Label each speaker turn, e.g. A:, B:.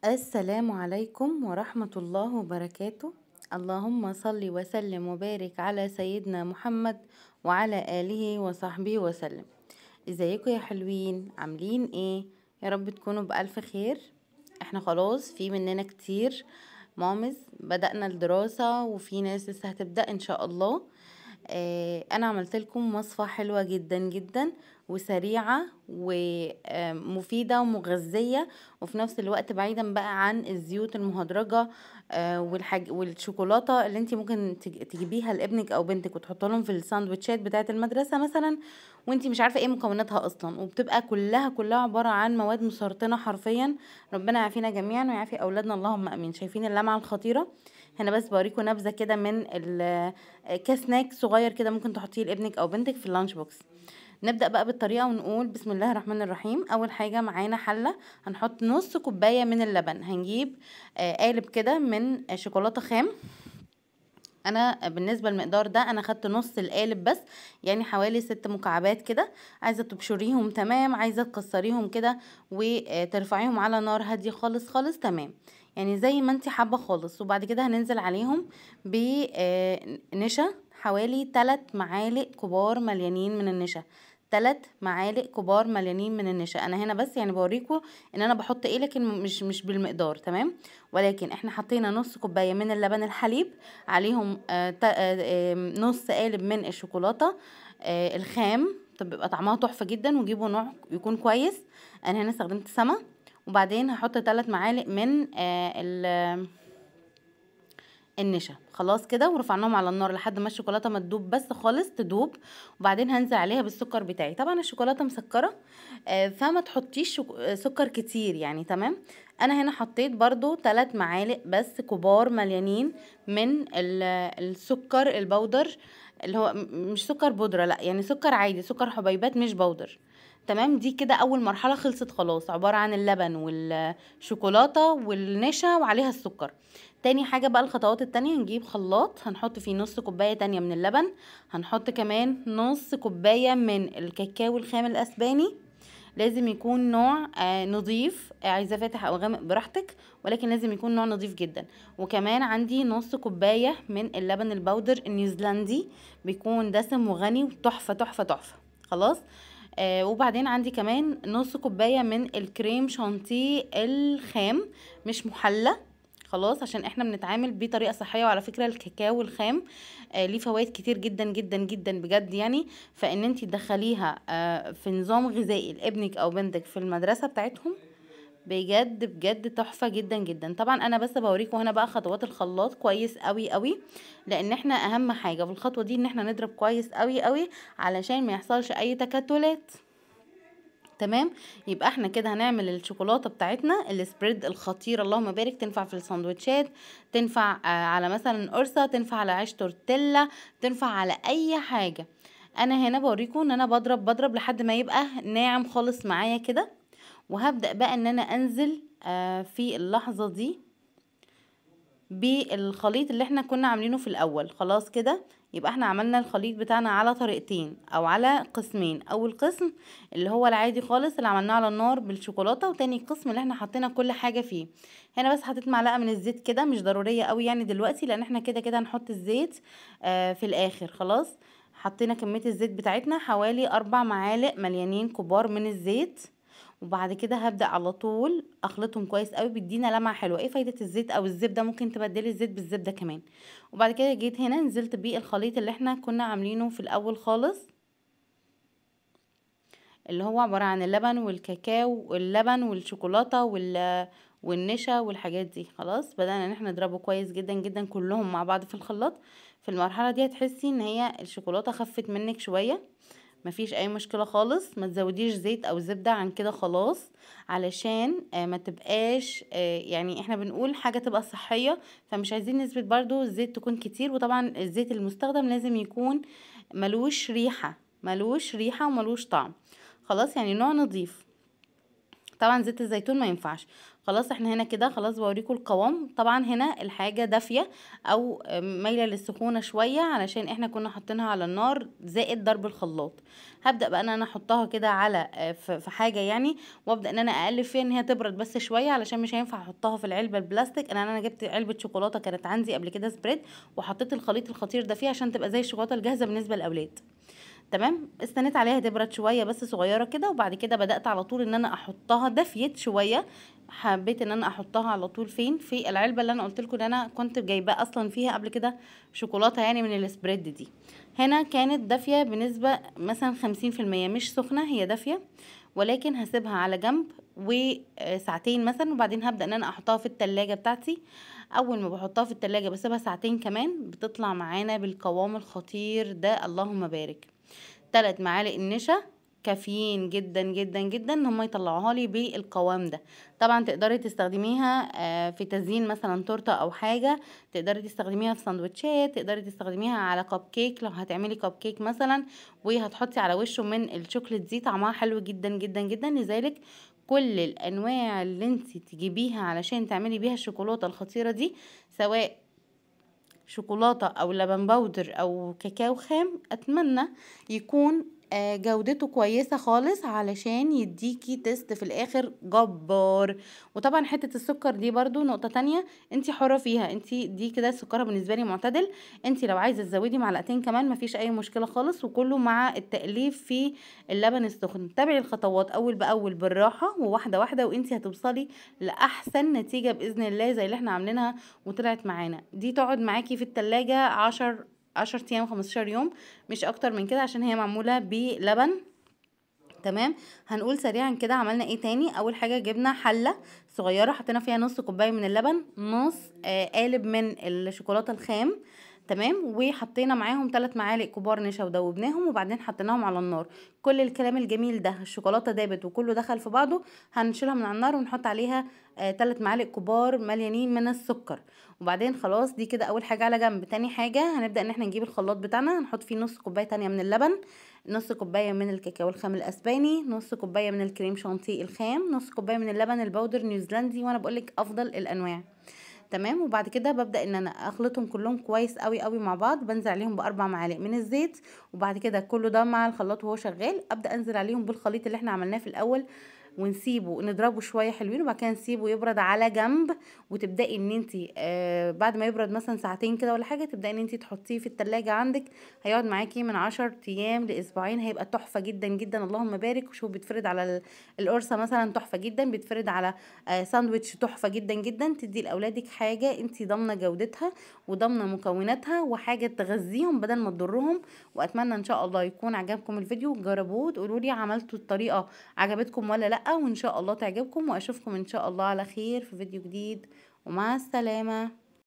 A: السلام عليكم ورحمة الله وبركاته. اللهم صل وسلم وبارك على سيدنا محمد وعلى آله وصحبه وسلم. ازيكم يا حلوين؟ عاملين ايه؟ يا رب تكونوا بألف خير. احنا خلاص في مننا كتير مامز بدأنا الدراسة، وفي ناس لسه هتبدأ ان شاء الله. انا عملت لكم وصفة حلوة جدا جدا وسريعة ومفيدة ومغذية، وفي نفس الوقت بعيدا بقى عن الزيوت المهدرجة والشوكولاتة اللي انتي ممكن تجيبيها لابنك او بنتك وتحط لهم في الساندوتشات بتاعة المدرسة مثلا، وانتي مش عارفة ايه مكوناتها اصلا، وبتبقى كلها عبارة عن مواد مسرطنة حرفيا. ربنا يعافينا جميعا ويعافي اولادنا اللهم امين. شايفين اللمعة الخطيرة؟ هنا بس بوريكم نبذة كده من كسناك صغير كده ممكن تحطيه لابنك او بنتك في اللانش بوكس. نبدأ بقى بالطريقة ونقول بسم الله الرحمن الرحيم. أول حاجة معانا حلة، هنحط نص كوباية من اللبن. هنجيب قالب كده من شوكولاتة خام. انا بالنسبه للمقدار ده انا خدت نص القالب بس، يعني حوالي 6 مكعبات كده. عايزه تبشريهم تمام، عايزه تكسريهم كده وترفعيهم على نار هاديه خالص خالص تمام، يعني زي ما انت حابه خالص. وبعد كده هننزل عليهم بنشا، حوالي 3 معالق كبار مليانين من النشا. 3 معالق كبار مليانين من النشا. انا هنا بس يعني بوريكم ان انا بحط ايه، لكن مش بالمقدار تمام. ولكن احنا حطينا نص كوبايه من اللبن الحليب، عليهم نص قالب من الشوكولاتة الخام، بيبقى طعمها تحفة جدا، وجيبوا نوع يكون كويس. انا هنا استخدمت سما. وبعدين هحط 3 معالق من النشا. خلاص كده، ورفعناهم على النار لحد ما الشوكولاته ما تدوب بس خالص تدوب. وبعدين هنزل عليها بالسكر بتاعي. طبعا الشوكولاته مسكره، فما تحطيش سكر كتير يعني تمام. انا هنا حطيت برضو 3 معالق بس كبار مليانين من السكر البودر، اللي هو مش سكر بودرة، لا يعني سكر عادي، سكر حبيبات مش بودر تمام. دي كده اول مرحله خلصت خلاص، عباره عن اللبن والشوكولاته والنشا وعليها السكر. تاني حاجة بقى الخطوات التانية، هنجيب خلاط هنحط فيه نص كوباية تانية من اللبن، هنحط كمان نص كوباية من الكاكاو الخام الأسباني. لازم يكون نوع نظيف، عايزاه فاتح او غامق براحتك، ولكن لازم يكون نوع نظيف جدا. وكمان عندي نص كوباية من اللبن البودر النيوزيلندي، بيكون دسم وغني وتحفة تحفة تحفة. خلاص. وبعدين عندي كمان نص كوباية من الكريم شانتيه الخام، مش محلى. خلاص، عشان احنا بنتعامل بطريقه صحيه. وعلى فكره الكاكاو الخام ليه فوائد كتير جدا جدا جدا بجد يعني. فان انت تدخليها في نظام غذائي لابنك او بنتك في المدرسه بتاعتهم، بجد بجد تحفه جدا جدا. طبعا انا بس بوريكم هنا بقى خطوات الخلاط كويس قوي قوي، لان احنا اهم حاجه في الخطوه دي ان احنا نضرب كويس قوي قوي علشان ما يحصلش اي تكتلات تمام. يبقى احنا كده هنعمل الشوكولاته بتاعتنا السبريد الخطيره، اللهم بارك، تنفع في السندوتشات، تنفع على مثلا قرصه، تنفع على عيش تورتيلا، تنفع على اي حاجه. انا هنا بوريكم ان انا بضرب لحد ما يبقى ناعم خالص معايا كده. وهبدأ بقى ان انا انزل في اللحظه دي بالخليط اللي احنا كنا عاملينه في الاول. خلاص كده، يبقى احنا عملنا الخليط بتاعنا على طريقتين او على قسمين. اول قسم اللي هو العادي خالص اللي عملناه على النار بالشوكولاته، وتاني قسم اللي احنا حطينا كل حاجه فيه. هنا بس حطيت معلقه من الزيت كده، مش ضروريه قوي يعني دلوقتي، لان احنا كده كده هنحط الزيت في الاخر. خلاص، حطينا كميه الزيت بتاعتنا حوالي 4 معالق مليانين كبار من الزيت. وبعد كده هبدأ على طول اخلطهم كويس قوي، بيدينا لمعة حلوة. ايه فايدة الزيت او الزبدة؟ ممكن تبدلي الزيت بالزبدة كمان. وبعد كده جيت هنا نزلت بيه الخليط اللي احنا كنا عاملينه في الاول خالص، اللي هو عبارة عن اللبن والكاكاو واللبن والشوكولاتة والنشا والحاجات دي. خلاص، بدأنا ان احنا نضربه كويس جدا جدا كلهم مع بعض في الخلاط. في المرحلة دي هتحسي ان هي الشوكولاتة خفت منك شوية، مفيش اي مشكلة خالص. ما تزوديش زيت او زبدة عن كده خلاص، علشان ما تبقاش يعني احنا بنقول حاجة تبقى صحية، فمش عايزين نسبة برضو الزيت تكون كتير. وطبعا الزيت المستخدم لازم يكون ملوش ريحة، ملوش ريحة وملوش طعم. خلاص، يعني نوع نظيف. طبعا زيت الزيتون ما ينفعش. خلاص احنا هنا كده خلاص بوريكم القوام. طبعا هنا الحاجة دافية او مايلة للسخونة شوية علشان احنا كنا حاطينها على النار زائد ضرب الخلاط. هبدأ بقى ان انا احطها كده على في حاجة يعني، وابدأ ان انا اقلب فيها ان هي تبرد بس شوية، علشان مش هينفع احطها في العلبة البلاستيك. انا جبت علبة شوكولاتة كانت عندي قبل كده سبريد، وحطيت الخليط الخطير ده فيها عشان تبقى زي الشوكولاتة الجاهزة بالنسبة للاولاد. تمام، استنيت عليها تبرد شويه بس صغيره كده، وبعد كده بدات على طول ان انا احطها. دفيت شويه، حبيت ان انا احطها على طول فين؟ في العلبه اللي انا قلت لكم ان انا كنت جايباه اصلا فيها قبل كده شوكولاته يعني من السبريد دي. هنا كانت دافيه بنسبه مثلا 50%، مش سخنه، هي دافيه. ولكن هسيبها على جنب وساعتين مثلا، وبعدين هبدا ان انا احطها في التلاجة بتاعتي. اول ما بحطها في التلاجة بسيبها ساعتين كمان، بتطلع معانا بالقوام الخطير ده، اللهم بارك. 3 معالق النشا كافيين جدا جدا جدا ان هم يطلعوها لي بالقوام ده. طبعا تقدري تستخدميها في تزيين مثلا تورته او حاجه، تقدري تستخدميها في سندوتشات، تقدري تستخدميها على كب كيك لو هتعملي كب كيك مثلا، وهتحطي على وشه من الشوكليت دي، طعمها حلو جدا جدا جدا. لذلك كل الانواع اللي انت تجيبيها علشان تعملي بيها الشوكولاته الخطيره دي، سواء شوكولاتة او لبن بودر او كاكاو خام، اتمنى يكون جودته كويسة خالص علشان يديكي تيست في الاخر جبار. وطبعا حتة السكر دي برضو نقطة تانية، انتي حرة فيها. انتي دي كده السكر بالنسبة لي معتدل، انتي لو عايزة تزودي معلقتين كمان مفيش اي مشكلة خالص، وكله مع التقليب في اللبن السخن. تابعي الخطوات اول باول بالراحة وواحدة واحدة، وانتي هتوصلي لاحسن نتيجة باذن الله زي اللي احنا عاملينها وطلعت معانا. دي تقعد معاكي في التلاجة 10 ايام 15 يوم، مش اكتر من كده، عشان هي معمولة بلبن. تمام، هنقول سريعا كده عملنا ايه تاني. اول حاجة جبنا حلة صغيرة حطينا فيها نص كوباية من اللبن، نص قالب من الشوكولاتة الخام. تمام، وحطينا معاهم 3 معالق كبار نشا ودوبناهم، وبعدين حطيناهم على النار. كل الكلام الجميل ده، الشوكولاتة دابت وكله دخل في بعضه، هنشيلها من على النار ونحط عليها 3 معالق كبار مليانين من السكر. وبعدين خلاص دي كده اول حاجة على جنب. تاني حاجة هنبدأ ان احنا نجيب الخلاط بتاعنا، هنحط فيه نص كوباية تانية من اللبن، نص كوباية من الكاكاو الخام الاسباني، نص كوباية من الكريم شانتيه الخام، نص كوباية من اللبن البودر نيوزيلندي، وانا بقولك افضل الانواع. تمام، وبعد كده ببدأ ان انا اخلطهم كلهم كويس قوي قوي مع بعض، بنزل عليهم ب4 معالق من الزيت. وبعد كده كله ده مع الخلاط وهو شغال، ابدأ انزل عليهم بالخليط اللي احنا عملناه في الاول، ونسيبه نضربه شويه حلوين، وبعد كده نسيبه يبرد على جنب. وتبداي ان انت بعد ما يبرد مثلا ساعتين كده ولا حاجه، تبداي ان انت تحطيه في التلاجة عندك. هيقعد معاكي من 10 ايام لاسبوعين، هيبقى تحفه جدا جدا، اللهم بارك. وشوف بيتفرد على القرصه مثلا تحفه جدا، بيتفرد على ساندويتش تحفه جدا جدا. تدي لاولادك حاجه انت ضامنه جودتها وضامنه مكوناتها، وحاجه تغذيهم بدل ما تضرهم. واتمنى ان شاء الله يكون عجبكم الفيديو، جربوه وتقولوا لي عملتوا الطريقه عجبتكم ولا لا، وان شاء الله تعجبكم. واشوفكم ان شاء الله على خير في فيديو جديد، ومع السلامة.